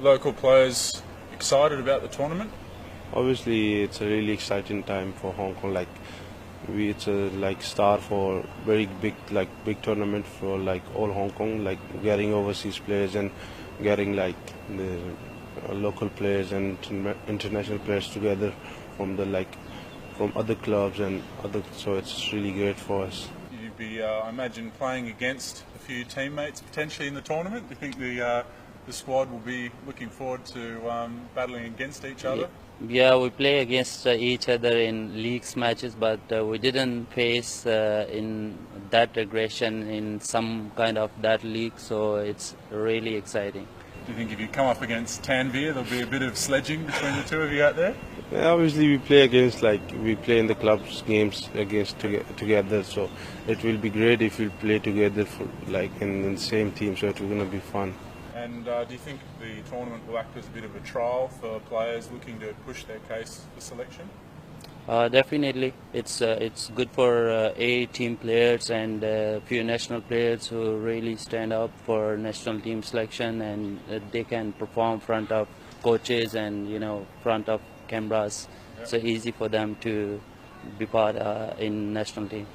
Local players excited about the tournament? Obviously, it's a really exciting time for Hong Kong. It's a start for very big tournament for all Hong Kong. Getting overseas players and getting the local players and international players together from from other clubs and other. So it's really great for us. You'd be, I imagine, playing against a few teammates potentially in the tournament. Do you think the squad will be looking forward to battling against each other? Yeah, we play against each other in leagues matches, but we didn't face in that aggression in some kind of that league, so it's really exciting. Do you think if you come up against Tanveer, there'll be a bit of sledging between the two of you out there? Yeah, obviously, we play against we play in the clubs games against together, so it will be great if we play together for in the same team. So it's going to be fun. And do you think the tournament will act as a bit of a trial for players looking to push their case for selection? Definitely, it's good for A team players and a few national players who really stand up for national team selection, and they can perform front of coaches and front of cameras. Yeah. So easy for them to be part in national team.